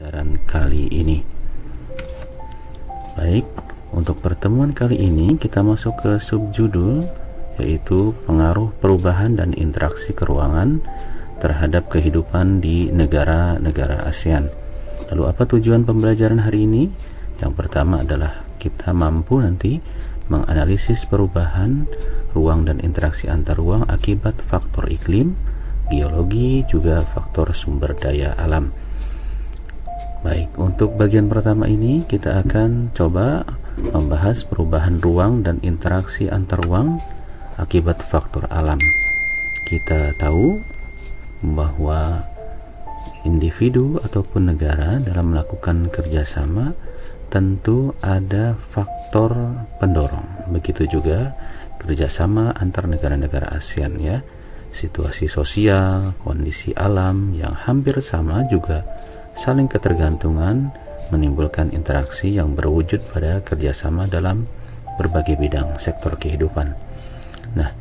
pembelajaran kali ini. Baik, untuk pertemuan kali ini kita masuk ke subjudul, yaitu pengaruh perubahan dan interaksi keruangan terhadap kehidupan di negara-negara ASEAN. Lalu apa tujuan pembelajaran hari ini? Yang pertama adalah kita mampu nanti menganalisis perubahan ruang dan interaksi antar ruang akibat faktor iklim, geologi, juga faktor sumber daya alam. Baik, untuk bagian pertama ini kita akan coba membahas perubahan ruang dan interaksi antar ruang akibat faktor alam. Kita tahu bahwa individu ataupun negara dalam melakukan kerjasama tentu ada faktor pendorong. Begitu juga kerjasama antar negara-negara ASEAN, ya. Situasi sosial, kondisi alam yang hampir sama juga saling ketergantungan menimbulkan interaksi yang berwujud pada kerjasama dalam berbagai bidang sektor kehidupan. Nah,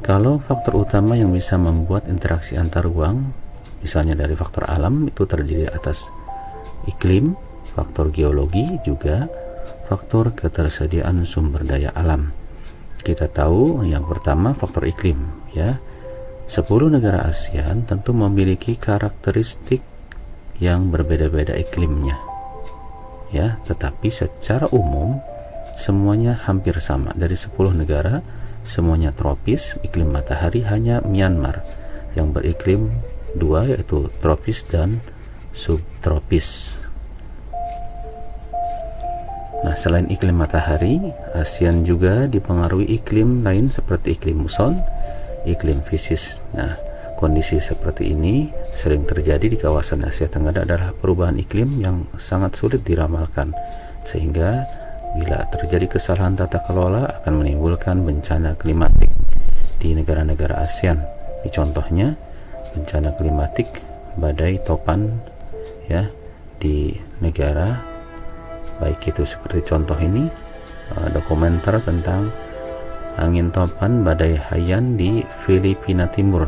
kalau faktor utama yang bisa membuat interaksi antar ruang, misalnya dari faktor alam, itu terdiri atas iklim, faktor geologi, juga faktor ketersediaan sumber daya alam. Kita tahu yang pertama faktor iklim, ya. 10 negara ASEAN tentu memiliki karakteristik yang berbeda-beda iklimnya, ya, tetapi secara umum semuanya hampir sama. Dari 10 negara semuanya tropis, iklim matahari. Hanya Myanmar yang beriklim 2, yaitu tropis dan subtropis. Nah, selain iklim matahari, ASEAN juga dipengaruhi iklim lain seperti iklim muson, iklim fisis. Nah, kondisi seperti ini sering terjadi di kawasan Asia Tenggara adalah perubahan iklim yang sangat sulit diramalkan, sehingga bila terjadi kesalahan tata kelola akan menimbulkan bencana klimatik di negara-negara ASEAN. Di contohnya bencana klimatik badai topan, ya, di negara, baik itu seperti contoh ini, dokumenter tentang angin topan badai Haiyan di Filipina Timur.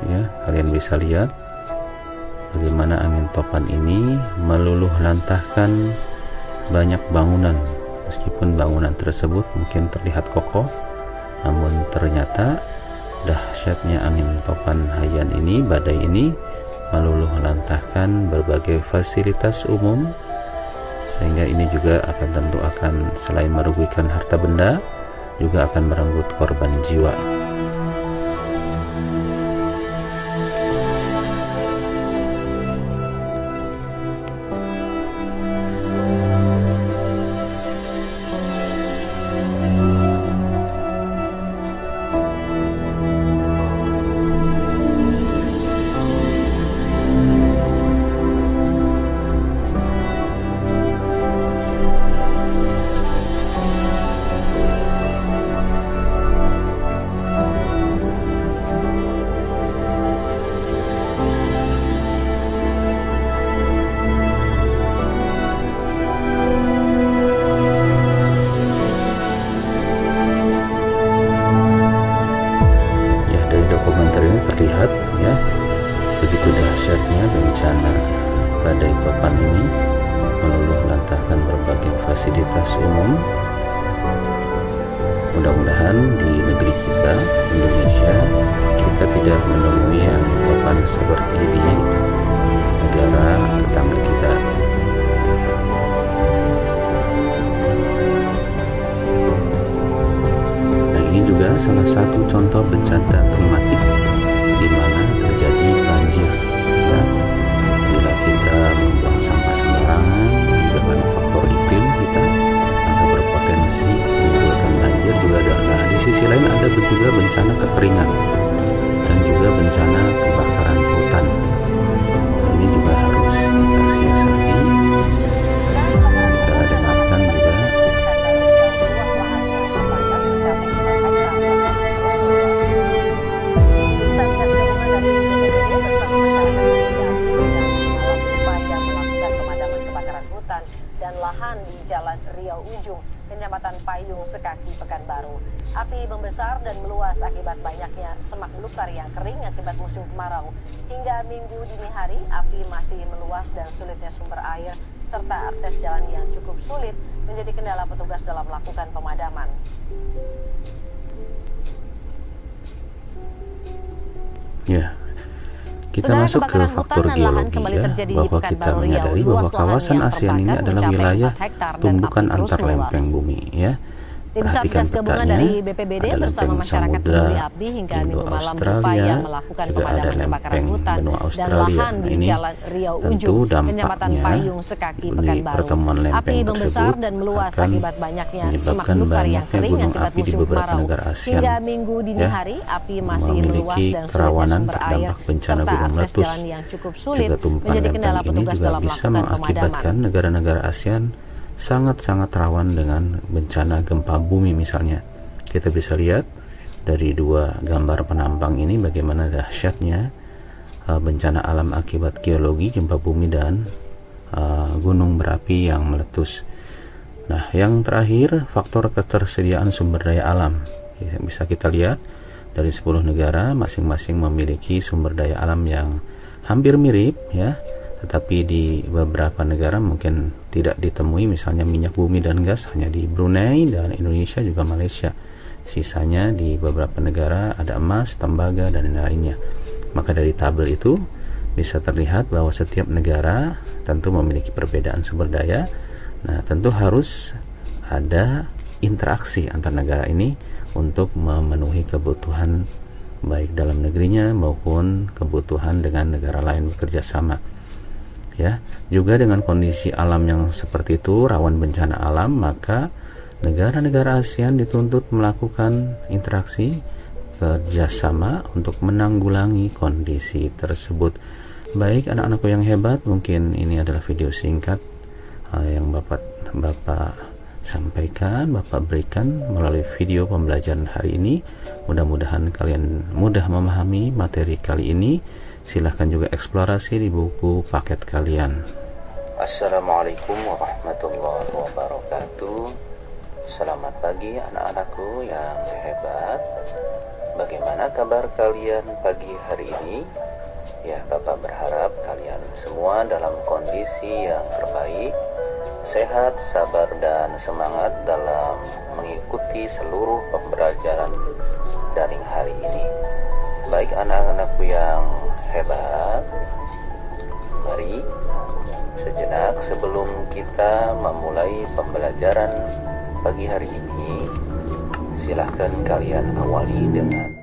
Ya, kalian bisa lihat bagaimana angin topan ini meluluh lantahkan banyak bangunan. Meskipun bangunan tersebut mungkin terlihat kokoh, namun ternyata dahsyatnya angin topan Haiyan ini, badai ini, meluluh lantahkan berbagai fasilitas umum, sehingga ini juga tentu akan selain merugikan harta benda, juga akan merenggut korban jiwa. Terlihat, ya, begitu dahsyatnya bencana badai topan ini meluluh lantahkan berbagai fasilitas umum. Mudah-mudahan di negeri kita, Indonesia, kita tidak menemui angin topan seperti di negara tetangga kita. Nah, ini juga salah satu contoh bencana klimatik di mana terjadi banjir, ya. Bila kita membuang sampah sembarangan, juga karena faktor iklim kita, maka berpotensi menimbulkan banjir juga ada. Nah, di sisi lain ada juga bencana kekeringan dan juga bencana kebakaran hutan. Nah, ini juga harus kita siasati. Kita dengarkan juga. Payung sekaki Pekanbaru. Api membesar dan meluas akibat banyaknya semak belukar yang kering akibat musim kemarau. Hingga Minggu dini hari, api masih meluas dan sulitnya sumber air serta akses jalan yang cukup sulit menjadi kendala petugas dalam melakukan pemadaman. Ya, kita masuk ke faktor geologi ya, bahwa kita menyadari bahwa kawasan ASEAN ini adalah wilayah tumbukan antar lempeng bumi ya. Tim Satgas Gabungan dari BPBD bersama masyarakat peduli api hingga Minggu malam berupaya melakukan pemadaman kebakaran hutan dan lahan di Jalan Riau Ujung, Kecamatan Payung Sekaki, Pekanbaru. Api membesar dan meluas akibat banyaknya semak belukar yang kering akibat musim kemarau. Hingga Minggu dini hari, api masih meluas dan sulitnya sumber air serta akses jalan yang cukup sulit menjadi kendala petugas dalam melakukan pemadaman. Negara-negara ASEAN sangat-sangat rawan dengan bencana gempa bumi misalnya. Kita bisa lihat dari dua gambar penampang ini bagaimana dahsyatnya bencana alam akibat geologi, gempa bumi dan gunung berapi yang meletus. Nah, yang terakhir faktor ketersediaan sumber daya alam. Bisa kita lihat dari 10 negara masing-masing memiliki sumber daya alam yang hampir mirip ya. Tetapi di beberapa negara mungkin tidak ditemui, misalnya minyak bumi dan gas hanya di Brunei dan Indonesia juga Malaysia. Sisanya di beberapa negara ada emas, tembaga dan lainnya. Maka dari tabel itu bisa terlihat bahwa setiap negara tentu memiliki perbedaan sumber daya. Nah, tentu harus ada interaksi antar negara ini untuk memenuhi kebutuhan baik dalam negerinya maupun kebutuhan dengan negara lain bekerja sama. Ya, juga dengan kondisi alam yang seperti itu, rawan bencana alam, maka negara-negara ASEAN dituntut melakukan interaksi kerjasama untuk menanggulangi kondisi tersebut. Baik anak-anakku yang hebat, mungkin ini adalah video singkat yang Bapak sampaikan, Bapak berikan melalui video pembelajaran hari ini. Mudah-mudahan kalian mudah memahami materi kali ini. Silahkan juga eksplorasi di buku paket kalian. Assalamualaikum warahmatullahi wabarakatuh. Selamat pagi anak-anakku yang hebat. Bagaimana kabar kalian pagi hari ini? Ya, Bapak berharap kalian semua dalam kondisi yang terbaik, sehat, sabar, dan semangat dalam mengikuti seluruh pembelajaran daring hari ini. Baik anak-anakku yang hebat, mari sejenak sebelum kita memulai pembelajaran pagi hari ini, silahkan kalian awali dengan